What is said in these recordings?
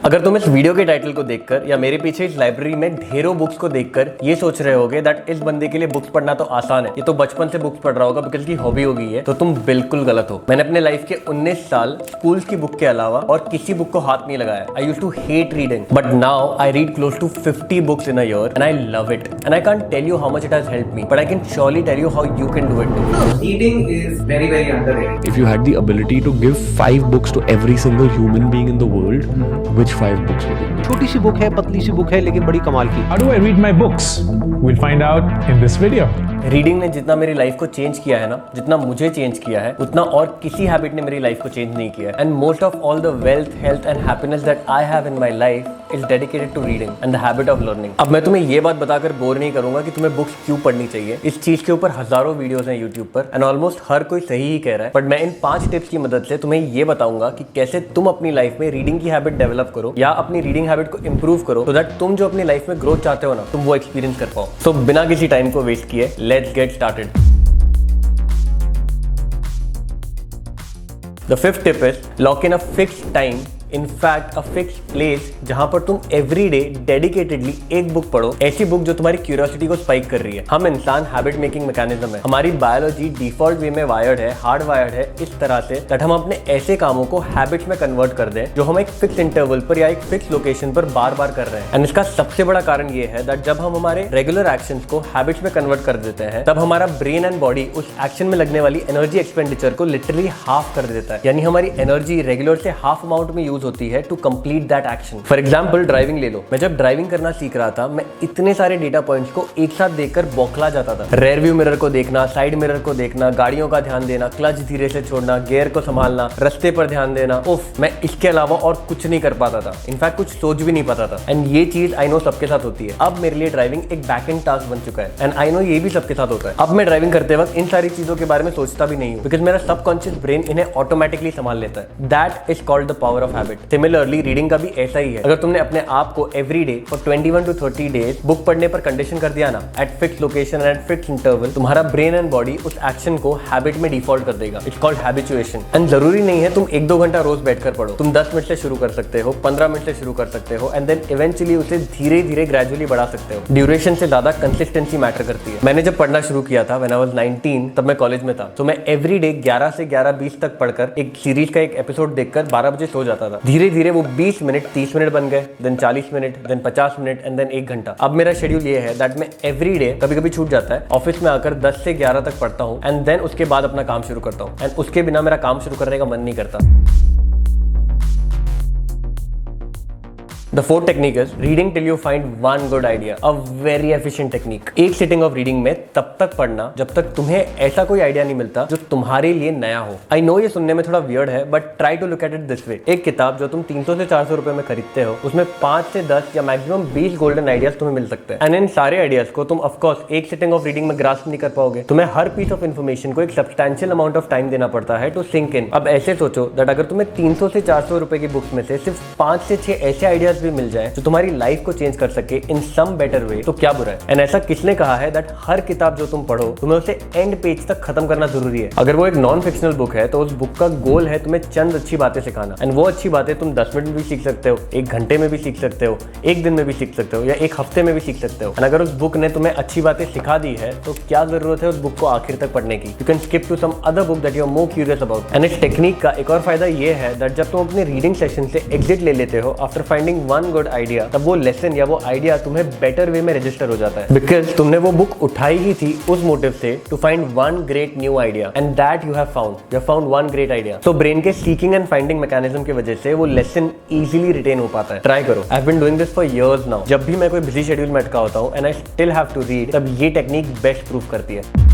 अगर तुम इस वीडियो के टाइटल को देखकर या मेरे पीछे इस लाइब्रेरी में ढेरों बुक्स को देखकर ये सोच रहे होगे दैट इस बंदे के लिए बुक्स पढ़ना तो आसान है, ये तो बचपन से बुक्स पढ़ रहा होगा बिकॉज की हॉबी हो गई है, तो तुम बिल्कुल गलत हो। मैंने अपने लाइफ के 19 साल स्कूल की बुक के अलावा और किसी बुक को हाथ नहीं लगाया। I used to hate reading but now I read close to 50 books in a year and I love it and I can't tell you how much it has helped me but I can surely tell you how you can do it too. Reading is very, very underrated. If you had the ability to give 5 books to every single human being in the world, which 5 books would it be? छोटी सी book है, पतली सी book है, लेकिन बड़ी कमाल की। How do I read my books? We'll find out in this video. Reading ने जितना मेरी लाइफ को चेंज किया है ना, जितना मुझे चेंज किया है, उतना और किसी हैबिट ने मेरी लाइफ को चेंज नहीं किया है। And most of all the wealth, health and happiness that I have in my life is dedicated to reading and the habit of learning. अब मैं तुम्हें ये बात बताकर बोर नहीं करूंगा कि तुम्हें बुक्स क्यों पढ़नी चाहिए। इस चीज के ऊपर हजारों वीडियोस हैं यूट्यूब पर एंड ऑलमोस्ट हर कोई सही ही कह रहा है, बट मैं इन 5 टिप्स की मदद से तुम्हें ये बताऊंगा कि कैसे तुम अपनी लाइफ में रीडिंग की हैबिट डेवलप करो या अपनी रीडिंग हैबिट को इंप्रूव करो, सो दैट तुम जो अपनी लाइफ में ग्रोथ चाहते हो ना, तुम वो एक्सपीरियंस कर पाओ। सो बिना किसी टाइम को वेस्ट किए let's get started. The 5th tip is lock in a fixed time, in fact a fixed place, जहां पर तुम every day dedicatedly एक बुक पढ़ो, ऐसी बुक जो तुम्हारी क्यूरियोसिटी को स्पाइक कर रही है। हम इंसान हैबिट मेकिंग मैकेनिज्म है, हमारी बायोलॉजी डिफॉल्ट वे में वायर्ड है, हार्ड वायर्ड है इस तरह से दैट हम अपने ऐसे कामों को हैबिट्स में कन्वर्ट कर दें जो हम एक फिक्स इंटरवल पर या एक फिक्स लोकेशन पर बार बार कर रहे हैं। एंड इसका सबसे बड़ा कारण ये है दैट जब हम हमारे रेगुलर एक्शंस को हैबिट्स में कन्वर्ट कर देते हैं, तब हमारा ब्रेन एंड बॉडी उस एक्शन में लगने वाली एनर्जी एक्सपेंडिचर को लिटरली हाफ कर देता है। यानी हमारी एनर्जी रेगुलर से हाफ अमाउंट में यूज होती है to complete that action. For example driving ले लो। मैं जब ड्राइविंग करना सीख रहा था, मैं इतने सारे डेटा पॉइंट्स को एक साथ देखकर बौखला जाता था। रेयर व्यू मिरर को देखना, साइड मिरर को देखना, गाड़ियों का ध्यान देना, क्लच धीरे से छोड़ना, गियर को संभालना, रास्ते पर ध्यान देना। उफ, मैं इसके अलावा और कुछ नहीं कर पाता था। इनफैक्ट कुछ सोच भी नहीं पाता था। एंड ये चीज आई नो सबके साथ होती है। अब मेरे लिए ड्राइविंग एक बैक एंड टास्क बन चुका है एंड आई नो ये भी सबके साथ होता है। अब मैं ड्राइविंग करते वक्त इन सारी चीजों के बारे में सोचता भी नहीं हूँ बिकॉज मेरा सबकॉन्शियस ब्रेन इन्हें ऑटोमेटिकली संभाल लेता है। That is called the power of habit. Similarly reading का भी ऐसा ही है। अगर तुमने अपने आप को every day for 21 to 30 days book पढ़ने पर कंडीशन कर दिया ना, eight fix location and fix interval, तुम्हारा ब्रेन एंड बॉडी उस एक्शन को हैबिट में डिफॉल्ट कर देगा। It's called habituation. एंड जरूरी नहीं है तुम 1-2 घंटा रोज बैठकर पढ़ो। तुम 10 मिनट से शुरू कर सकते हो, 15 मिनट से शुरू कर सकते हो एंड देन इवेंचुअली उसे धीरे धीरे ग्रेजुअली बढ़ा सकते हो। ड्यूरेशन से ज्यादा कंसिस्टेंसी मैटर करती है। मैंने जब पढ़ना शुरू किया था व्हेन आई वाज 19, तब मैं कॉलेज में था, तो मैं एवरी डे 11 से 11:20 तक पढ़कर एक सीरीज का एक एपिसोड देखकर 12 बजे सो जाता था। धीरे धीरे वो 20 मिनट 30 मिनट बन गए, then 40 minute, then 50 minute and then 1 घंटा। अब मेरा शेड्यूल ये है दैट मैं एवरी डे, कभी कभी छूट जाता है, ऑफिस में आकर 10 से 11 तक पढ़ता हूँ एंड देन उसके बाद अपना काम शुरू करता हूँ। एंड उसके बिना मेरा काम शुरू करने का मन नहीं करता। The fourth technique is reading till you find one good idea, a very efficient technique. एक सिटिंग ऑफ रीडिंग में तब तक पढ़ना जब तक तुम्हें ऐसा कोई आइडिया नहीं मिलता जो तुम्हारे लिए नया हो। आई नो ये सुनने में थोड़ा वियर्ड है but try to look at it this way. एक किताब जो तुम 300 से 400 रुपए में खरीदते हो, उसमें 5 से 10 या मैक्सिमम 20 गोल्डन आइडियाज तुम्हें मिल सकते हैं। एंड इन सारे आइडियाज को तुम ऑफकोर्स एक सिटिंग ऑफ रीडिंग में ग्रास्प नहीं कर पाओगे। तुम्हें हर पीस ऑफ इन्फॉर्मेशन को एक सब्सटैंशियल अमाउंट ऑफ टाइम देना पड़ता है टू सिंक इन। अब ऐसे सोचो दैट अगर तुम्हें 300 से 400 रुपए की बुक्स में से सिर्फ 5 से 6 ऐसे आइडियाज भी मिल जाए जो तुम्हारी लाइफ को चेंज कर सके इन सम बेटर वे, तो क्या बुरा है। एंड ऐसा किसने कहा है दैट हर किताब जो तुम पढ़ो तुम्हें उसे एंड पेज तक खत्म करना जरूरी है। अगर वो एक नॉन फिक्शनल बुक है तो उस बुक का गोल है तुम्हें चंद अच्छी बातें सिखाना। एंड वो अच्छी बातें तुम 10 मिनट में भी सीख सकते हो, 1 घंटे में भी सीख सकते हो, 1 दिन में भी सीख सकते हो या 1 हफ्ते में भी सीख सकते हो। एंड अगर उस बुक ने तुम्हें अच्छी बातें सिखा दी है तो क्या जरूरत है उस बुक को आखिर तक पढ़ने की। You can skip to some other book that you are more curious about. And इस टेक्निक का एक और फायदा ये है दैट जब तुम अपने रीडिंग सेशन से एग्जिट ले लेते हो after finding one good idea, तब वो लेसन या वो आइडिया तुम्हें बेटर वे में रजिस्टर हो जाता है बिकॉज तुमने वो बुक उठाई ही थी उस मोटिव से to find one great new idea and that you have found one great idea. So brain के सीकिंग एंड फाइंडिंग मैकेनिज्म की वजह से वो लेसन इजीली रिटेन हो पाता है। ट्राई करो। I have been doing this for years now. जब भी मैं कोई बिजी शेड्यूल में अटका होता हूँ and I still have to read, तब ये टेक्निक बेस्ट प्रूफ करती है।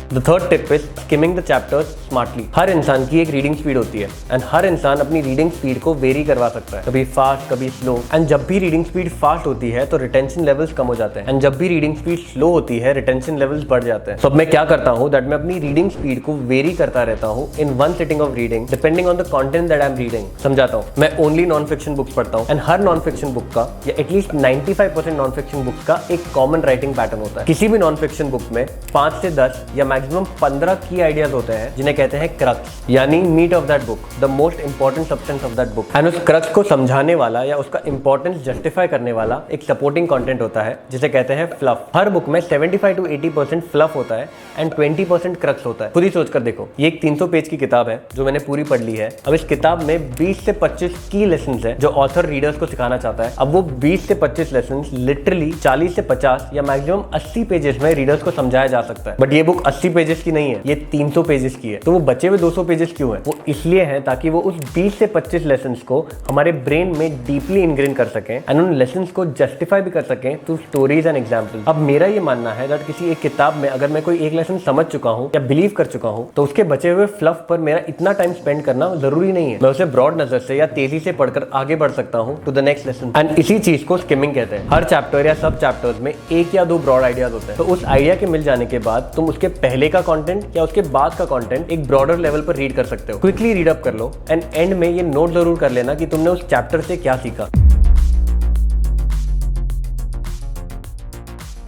The third tip is skimming the chapters smartly. हर इंसान की एक रीडिंग स्पीड होती है एंड हर इंसान अपनी रीडिंग स्पीड को वेरी करवा सकता है, कभी फास्ट कभी स्लो। एंड जब भी रीडिंग स्पीड फास्ट होती है तो रिटेंशन लेवल्स कम हो जाते हैं एंड जब भी रीडिंग स्पीड स्लो होती है रिटेंशन लेवल्स बढ़ जाते हैं। तो अब मैं क्या करता हूँ दैट मैं अपनी रीडिंग स्पीड को वेरी करता रहता हूँ in one sitting of reading depending on the content that I am reading. समझाता हूँ। मैं ओनली नॉन फिक्शन बुक्स पढ़ता हूँ and her non fiction book का या एटलीस्ट 95% नॉन फिक्शन बुक्स का एक कॉमन राइटिंग पैटर्न होता है। किसी भी नॉन फिक्शन बुक में 5 से 10 या मैक्सिमम 15 की आइडियाज होते हैं जिन्हें कहते हैं क्रक्स, यानी meat of that book, the most important substance of that book. And उस क्रक्स को समझाने वाला या उसका इंपॉर्टेंस जस्टिफाई करने वाला एक सपोर्टिंग कंटेंट होता है जिसे कहते हैं फ्लफ। हर बुक में 75 to 80% फ्लफ होता है एंड 20% क्रक्स होता है। खुद ही सोचकर देखो, ये एक 300 पेज की किताब है जो मैंने पूरी पढ़ ली है। अब इस किताब में 20 से 25 की लेसन है जो ऑथर रीडर्स को सिखाना चाहता है। अब वो 20 से 25 लेसन लिटरली 40 से 50 या मैक्सिमम 80 पेजेस में रीडर्स को समझाया जा सकता है। बट ये बुक 80 पेजेस की नहीं है, ये 300 पेजेस की है। तो वो बचे हुए 200 पेजेस क्यों है? वो इसलिए है ताकि वो उस 20 से 25 लेसन को हमारे ब्रेन में डीपली इनग्रेन कर सकें एंड उन लेसन को जस्टिफाई भी कर सकें थ्रू स्टोरीज एंड एग्जाम्पल। अब मेरा ये मानना है दैट किसी एक किताब में अगर मैं कोई एक लेसन समझ चुका हूँ या बिलीव कर चुका हूँ तो उसके बचे हुए फ्लफ पर मेरा इतना टाइम स्पेंड करना जरूरी नहीं है। मैं उसे ब्रॉड नजर से या तेजी से पढ़कर आगे बढ़ सकता हूँ to the next lesson. And इसी चीज को स्किमिंग कहते हैं। हर चैप्टर या सब चैप्टर्स में एक या दो ब्रॉड आइडियाज होते हैं। तो उस आइडिया के मिल जाने के बाद तुम उसके पहले का कंटेंट या उसके बाद का कंटेंट एक ब्रॉडर लेवल पर रीड कर सकते हो। क्विकली रीड अप कर लो एंड एंड में ये नोट जरूर कर लेना कि तुमने उस चैप्टर से क्या सीखा।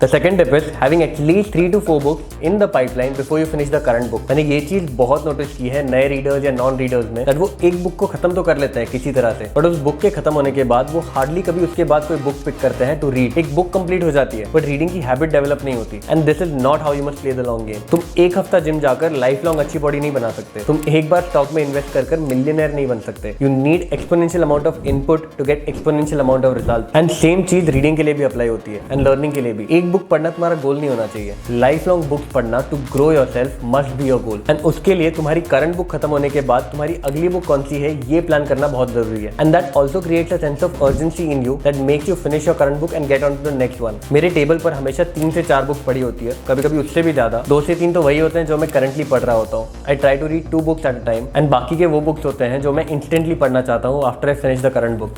The second tip is having at least 3 to 4 books in the pipeline before you finish the current book। मैंने ये चीज बहुत नोटिस की है नए रीडर्स या नॉन रीडर्स में, that वो एक बुक को खत्म तो कर लेते हैं किसी तरह से, बट उस बुक के खत्म होने के बाद वो हार्डली कभी उसके बाद कोई बुक पिक करते हैं टू रीड। एक बुक कंप्लीट हो जाती है बट रीडिंग की हैबिट डेवलप नहीं होती। And this is not how you must play the long game. तुम एक हफ्ता जिम जाकर लाइफ लॉन्ग अच्छी बॉडी नहीं बना सकते। तुम एक बार स्टॉक में इन्वेस्ट कर मिलियनर नहीं बन सकते। You need exponential amount of input to get exponential amount of result. And same चीज रीडिंग के लिए भी अप्लाई होती है एंड लर्निंग के लिए भी। एक बुक पढ़ना तुम्हारा गोल नहीं होना चाहिए। लाइफ लॉन्ग बुक्स पढ़ना to grow yourself must be your goal. And उसके लिए तुम्हारी करंट बुक खत्म होने के बाद तुम्हारी अगली बुक कौन सी है ये प्लान करना बहुत जरूरी है। And that also creates a sense of urgency in you that makes you finish your current book and get on to the next one. मेरे टेबल पर हमेशा 3 से 4 बुक पड़ी होती है, कभी कभी उससे भी ज्यादा। 2 से 3 तो वही होते हैं जो मैं करंटली पढ़ रहा होता हूँ। I try to read 2 books at a time and बाकी के वो बुक्स होते हैं जो मैं इंस्टेंटली पढ़ना चाहता हूँ after I finish the current book.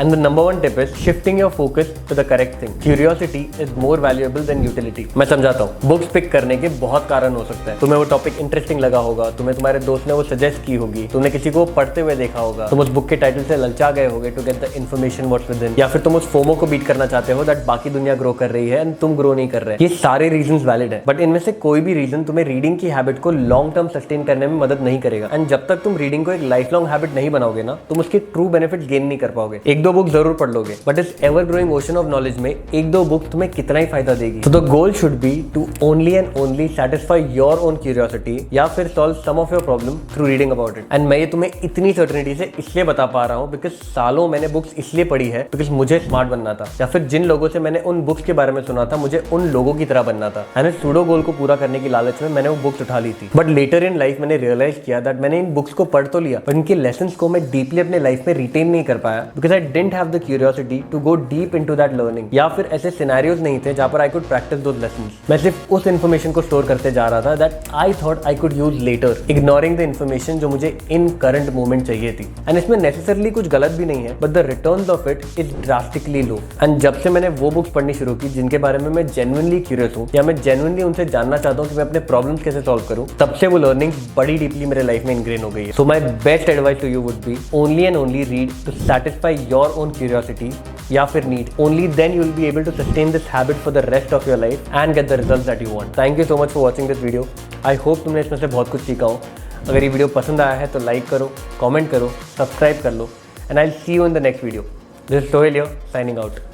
And the number 1 tip is shifting your focus to the correct thing. Curiosity is more valuable than utility. मैं समझाता हूँ। बुक्स पिक करने के बहुत कारण हो सकते हैं। तुम्हें वो टॉपिक इंटरेस्टिंग लगा होगा, तुम्हें तुम्हारे दोस्त ने वो सजेस्ट की होगी, तुमने किसी को पढ़ते हुए देखा होगा, तुम उस बुक के टाइटल से ललचा गए होगे to get the information what's within, या फिर तुम उस फोमो को बीट करना चाहते हो दैट बाकी दुनिया ग्रो कर रही है एंड तुम ग्रो नहीं कर रहे। ये सारे रीजंस वैलिड है, बट इनमें से कोई भी रीजन तुम्हें रीडिंग की हैबिट को लॉन्ग टर्म सस्टेन करने में मदद नहीं करेगा। एंड जब तक तुम रीडिंग को एक लाइफ लॉन्ग हैबिट नहीं बनाओगे ना, तुम उसके ट्रू बेनिफिट गेन नहीं कर पाओगे। 1-2 बुक जरूर पढ़ लोगे बट इस ever growing ocean of knowledge में 1-2 बुक तुम्हें कितना ही फायदा देगी। तो the goal should be to only and only satisfy your own curiosity या फिर solve some of your problem through reading about it. And मैं ये तुम्हें इतनी सर्टेनिटी से इसलिए बता पा रहा हूँ बिकॉज सालों मैंने बुक्स इसलिए पढ़ी है बिकॉज मुझे स्मार्ट बनना था, या फिर जिन लोगों से मैंने उन बुक्स के बारे में सुना था मुझे उन लोगों की तरह बनना था। एंड सूडो गोल को पूरा करने की लालच में मैंने वो बुक्स उठा ली थी। बट लेटर इन लाइफ मैंने रियलाइज किया दैट मैंने इन बुक्स को पढ़ तो लिया पर इनके लेसन्स को मैं डीपली अपने लाइफ में रिटेन नहीं कर पाया because I didn't have the curiosity to go deep into that learning, या फिर ऐसे सिनेरियोज नहीं थे जहां पर I could practice those lessons. मैं सिर्फ उस इन्फॉर्मेशन को स्टोर करते जा रहा था that I thought I could use later, ignoring the information जो मुझे इन करंट मोमेंट चाहिए थी। एंड इसमें नेसेसरली कुछ गलत भी नहीं है but the returns of it is drastically low. And जब से मैंने वो बुक्स पढ़नी शुरू की जिनके बारे में मैं जेन्युइनली क्यूरियस हूँ या मैं जेन्युइनली उनसे जानना चाहता हूँ कि मैं अपने प्रॉब्लम्स कैसे सॉल्व करूँ, तब से वो लर्निंग बड़ी डीपली मेरे लाइफ में इनग्रेन हो गई है। So my best advice to you would be only and only read to satisfy your own curiosity या फिर need. Only then you will be able to sustain this habit for the rest of your life and get the results that you want. Thank you so much for watching this video. I hope तुमने इसमें से बहुत कुछ सीखा हो। अगर ये video पसंद आया है तो लाइक करो, कमेंट करो, सब्सक्राइब कर लो, and I'll see you in the next video. This is Sohail here, signing out.